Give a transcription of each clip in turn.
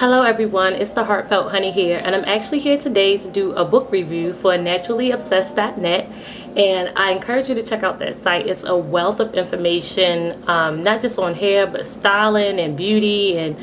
Hello everyone, it's the Heartfelt Honey here, and I'm actually here today to do a book review for naturallyobsessed.net, and I encourage you to check out that site. It's a wealth of information, not just on hair, but styling and beauty and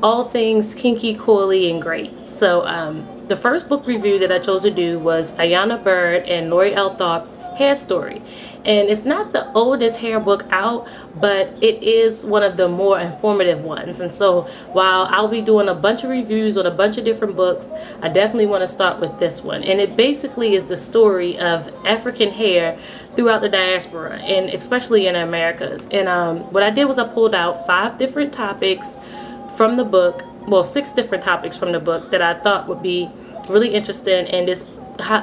all things kinky, coily, and great. So the first book review that I chose to do was Ayana Bird and Lori L. Thorpe's Hair Story. And it's not the oldest hair book out, but it is one of the more informative ones. And so while I'll be doing a bunch of reviews on a bunch of different books, I definitely want to start with this one. And it basically is the story of African hair throughout the diaspora, and especially in the Americas. And what I did was I pulled out 5 different topics from the book, well, 6 different topics from the book that I thought would be really interesting, and just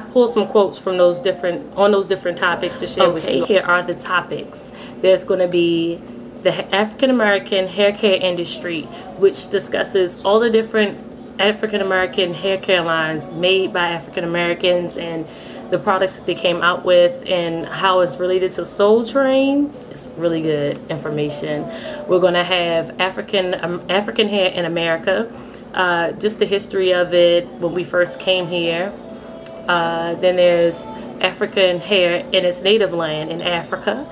pull some quotes from those different topics to share with you. Here are the topics. There's going to be the African American hair care industry, which discusses all the different African American hair care lines made by African Americans and the products that they came out with and how it's related to Soul Train. It's really good information. We're going to have African hair in America, just the history of it when we first came here. Then there's African hair in its native land in Africa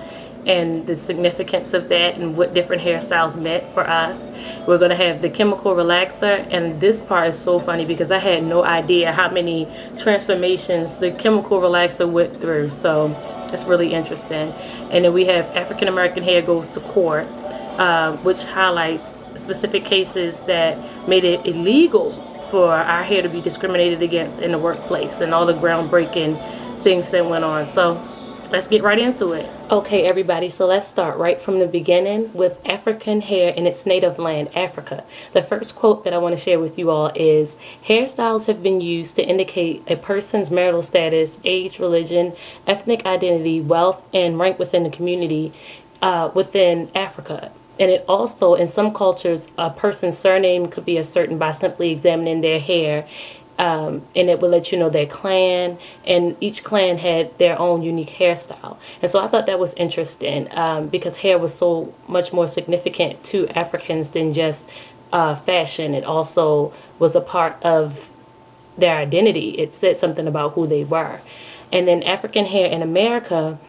and the significance of that and what different hairstyles meant for us. We're going to have the chemical relaxer, and this part is so funny because I had no idea how many transformations the chemical relaxer went through, so it's really interesting. And then we have African American hair goes to court, which highlights specific cases that made it illegal for our hair to be discriminated against in the workplace and all the groundbreaking things that went on. So let's get right into it. Okay, everybody, so let's start right from the beginning with African hair in its native land, Africa. The first quote that I want to share with you all is, hairstyles have been used to indicate a person's marital status, age, religion, ethnic identity, wealth, and rank within the community within Africa. And it also, in some cultures, a person's surname could be ascertained by simply examining their hair. And it will let you know their clan, and each clan had their own unique hairstyle. And so I thought that was interesting because hair was so much more significant to Africans than just fashion. It also was a part of their identity. It said something about who they were. And then African hair in America,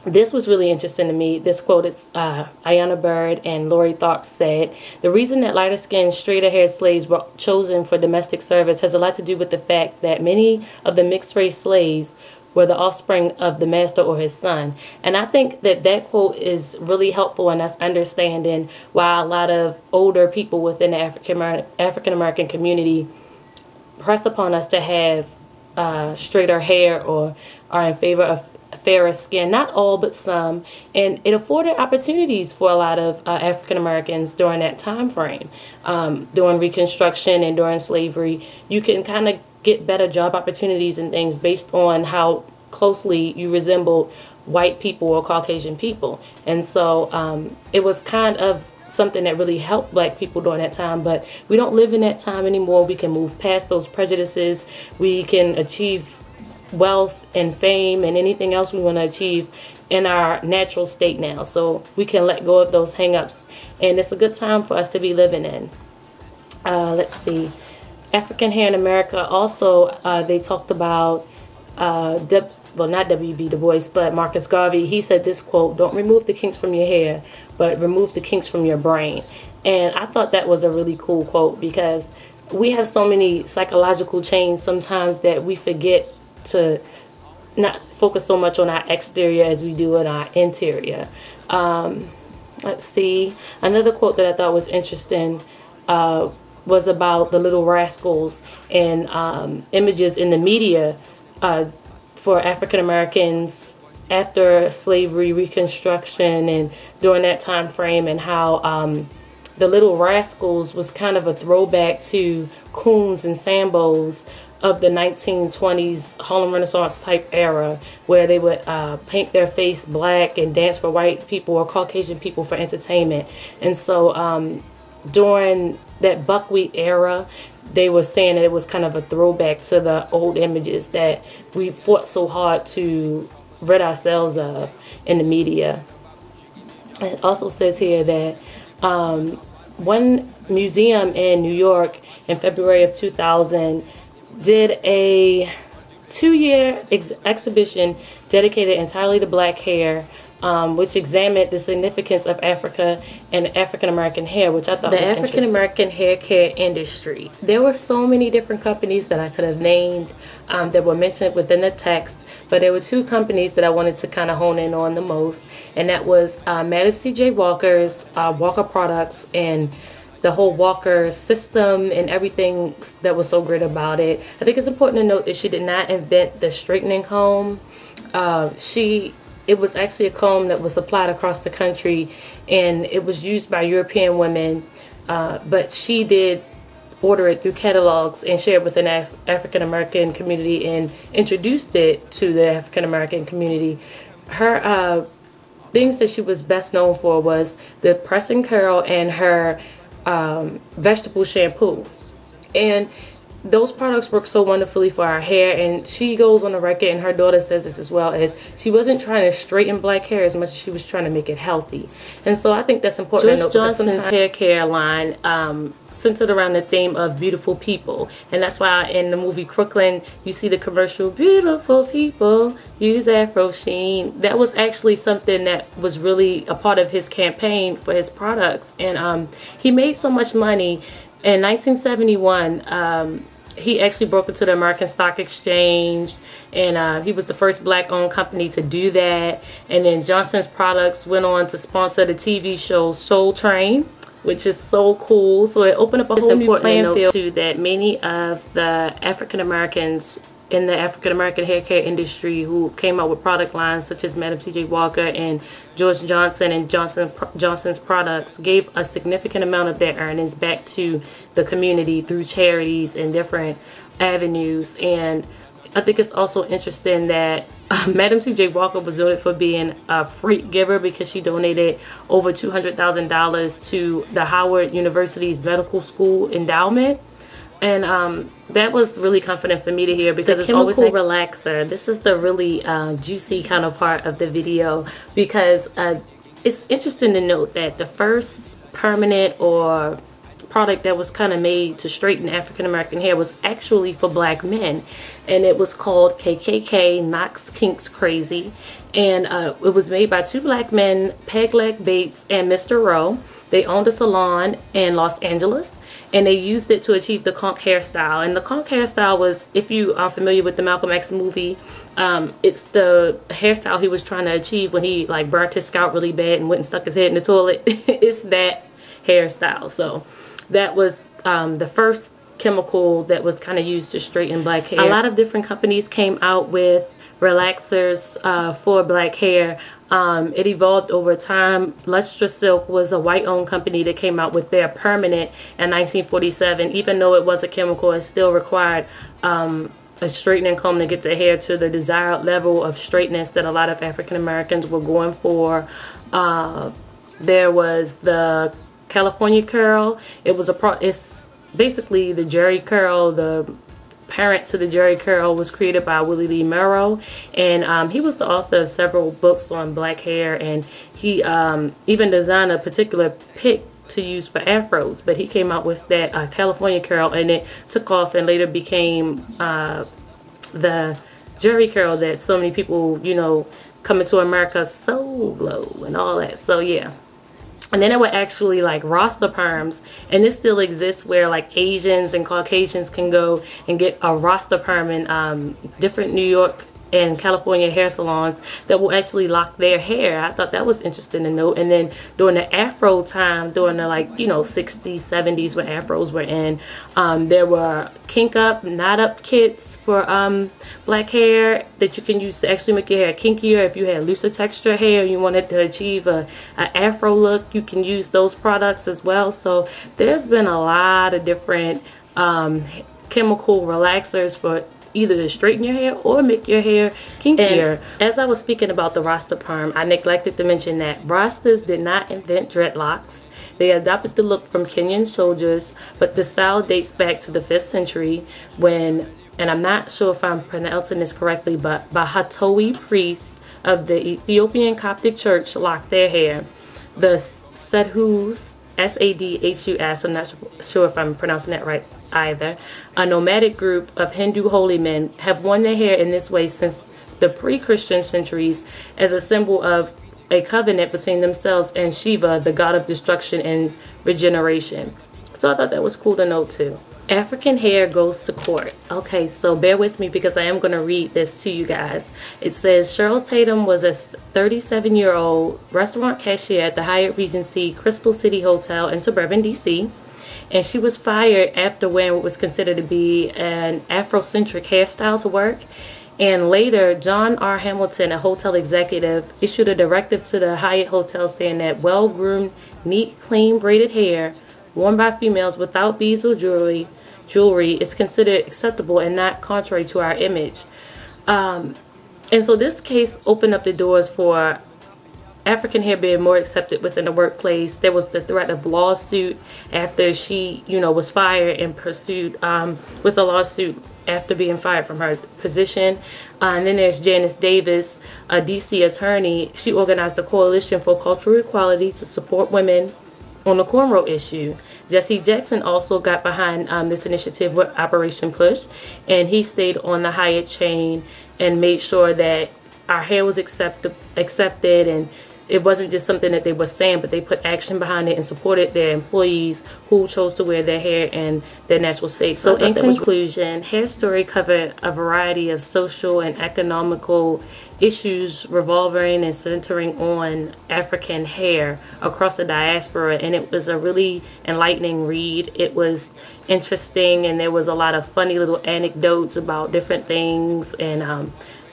this was really interesting to me. This quote is Ayana Bird and Lori Thorpe said, "The reason that lighter-skinned, straighter-haired slaves were chosen for domestic service has a lot to do with the fact that many of the mixed-race slaves were the offspring of the master or his son." And I think that that quote is really helpful in us understanding why a lot of older people within the African-American community press upon us to have straighter hair or are in favor of fairer skin. Not all, but some. And it afforded opportunities for a lot of African Americans during that time frame. During Reconstruction and during slavery, you can kind of get better job opportunities and things based on how closely you resembled white people or Caucasian people. And so it was kind of something that really helped black people during that time, but we don't live in that time anymore. We can move past those prejudices. We can achieve wealth and fame and anything else we want to achieve in our natural state now, so we can let go of those hang-ups, and it's a good time for us to be living in. Let's see, African hair in America also, they talked about well, not W.B. Du Bois, but Marcus Garvey. He said this quote, "Don't remove the kinks from your hair, but remove the kinks from your brain." And I thought that was a really cool quote because we have so many psychological chains sometimes that we forget to not focus so much on our exterior as we do on our interior. Let's see. Another quote that I thought was interesting was about the little rascals and images in the media for African Americans after slavery, Reconstruction, and during that time frame, and how the Little Rascals was kind of a throwback to coons and sambos of the 1920s Harlem Renaissance type era, where they would paint their face black and dance for white people or Caucasian people for entertainment. And so during that buckwheat era, they were saying that it was kind of a throwback to the old images that we fought so hard to rid ourselves of in the media. It also says here that one museum in New York in February of 2000 did a 2-year exhibition dedicated entirely to black hair, which examined the significance of Africa and African American hair, which I thought was interesting. The African American hair care industry. There were so many different companies that I could have named that were mentioned within the text, but there were 2 companies that I wanted to kind of hone in on the most, and that was Madam C.J. Walker's Walker Products, and the whole Walker system and everything that was so great about it. I think it's important to note that she did not invent the straightening comb. It was actually a comb that was supplied across the country, and it was used by European women, but she did order it through catalogs and share it with an African American community and introduced it to the African American community. Her things that she was best known for was the press and curl and her vegetable shampoo, and those products work so wonderfully for our hair. And she goes on the record, and her daughter says this as well, as she wasn't trying to straighten black hair as much as she was trying to make it healthy. And so I think that's important to note. Johnson's hair care line centered around the theme of beautiful people, and that's why in the movie Crooklyn you see the commercial, beautiful people use Afro Sheen. That was actually something that was really a part of his campaign for his products, and he made so much money. In 1971, he actually broke into the American Stock Exchange, and he was the first black-owned company to do that. And then Johnson's products went on to sponsor the TV show Soul Train, which is so cool. So it opened up a whole new playing field too, that many of the African Americans in the African American hair care industry who came out with product lines such as Madam C.J. Walker and George Johnson and Johnson's products gave a significant amount of their earnings back to the community through charities and different avenues. And I think it's also interesting that Madam C.J. Walker was noted for being a freak giver because she donated over $200,000 to the Howard University's medical school endowment. And that was really comforting for me to hear, because it's always like relaxer. This is the really juicy kind of part of the video, because it's interesting to note that the first permanent or product that was kind of made to straighten African American hair was actually for black men, and it was called KKK Knocks Kinks Crazy, and it was made by 2 black men, Peg Leg Bates and Mr. Rowe. They owned a salon in Los Angeles, and they used it to achieve the conch hairstyle. And the conch hairstyle was, if you are familiar with the Malcolm X movie, it's the hairstyle he was trying to achieve when he like burnt his scalp really bad and went and stuck his head in the toilet. It's that hairstyle. So that was the first chemical that was kind of used to straighten black hair. A lot of different companies came out with relaxers for black hair. It evolved over time. Lustra Silk was a white-owned company that came out with their permanent in 1947. Even though it was a chemical, it still required a straightening comb to get the hair to the desired level of straightness that a lot of African Americans were going for. There was the California curl. It's basically the Jerry curl. The parent to the Jerry curl was created by Willie Lee Merrow, and he was the author of several books on black hair, and he even designed a particular pick to use for afros. But he came out with that California curl, and it took off and later became the Jerry curl that so many people, you know, coming to America solo and all that. So yeah. And then there were actually like Rasta Parms, and this still exists, where like Asians and Caucasians can go and get a Rasta Parm in different New York and California hair salons that will actually lock their hair. I thought that was interesting to note. And then during the Afro time, during the 60s, 70s when Afros were in, there were kink up, knot up kits for black hair that you can use to actually make your hair kinkier. If you had looser texture hair, you wanted to achieve a Afro look, you can use those products as well. So there's been a lot of different chemical relaxers for either to straighten your hair or make your hair kinkier. And as I was speaking about the Rasta Parm, I neglected to mention that Rastas did not invent dreadlocks. They adopted the look from Kenyan soldiers, but the style dates back to the 5th century when, and I'm not sure if I'm pronouncing this correctly, but Bahatowi priests of the Ethiopian Coptic Church locked their hair. The Sedhus Sadhus, I'm not sure if I'm pronouncing that right either, a nomadic group of Hindu holy men, have worn their hair in this way since the pre-Christian centuries as a symbol of a covenant between themselves and Shiva, the god of destruction and regeneration. So I thought that was cool to know too. African hair goes to court. Okay, so bear with me because I am going to read this to you guys. It says Cheryl Tatum was a 37-year-old restaurant cashier at the Hyatt Regency Crystal City Hotel in suburban DC. And she was fired after wearing what was considered to be an Afrocentric hairstyle to work. And later, John R. Hamilton, a hotel executive, issued a directive to the Hyatt Hotel saying that well-groomed, neat, clean, braided hair worn by females without beads or jewelry is considered acceptable and not contrary to our image. And so this case opened up the doors for African hair being more accepted within the workplace. There was the threat of lawsuit after she, was fired and pursued with a lawsuit after being fired from her position. And then there's Janice Davis, a DC attorney. She organized a coalition for cultural equality to support women on the cornrow issue. Jesse Jackson also got behind this initiative with Operation Push, and he stayed on the Hyatt chain and made sure that our hair was accepted, and it wasn't just something that they were saying, but they put action behind it and supported their employees who chose to wear their hair in their natural state. So in conclusion, Hair Story covered a variety of social and economical issues revolving and centering on African hair across the diaspora, and it was a really enlightening read. It was interesting, and there was a lot of funny little anecdotes about different things, and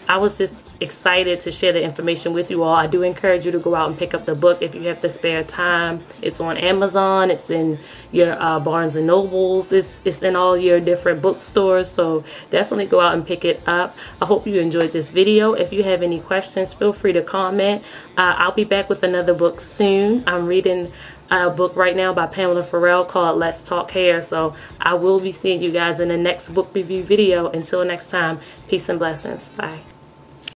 I was just excited to share the information with you all. I do encourage you to go out and pick up the book if you have the spare time. It's on Amazon. It's in your Barnes & Nobles. It's in all your different bookstores. So definitely go out and pick it up. I hope you enjoyed this video. If you have any questions, feel free to comment. I'll be back with another book soon. I'm reading a book right now by Pamela Farrell called Let's Talk Hair. So I will be seeing you guys in the next book review video. Until next time, peace and blessings. Bye.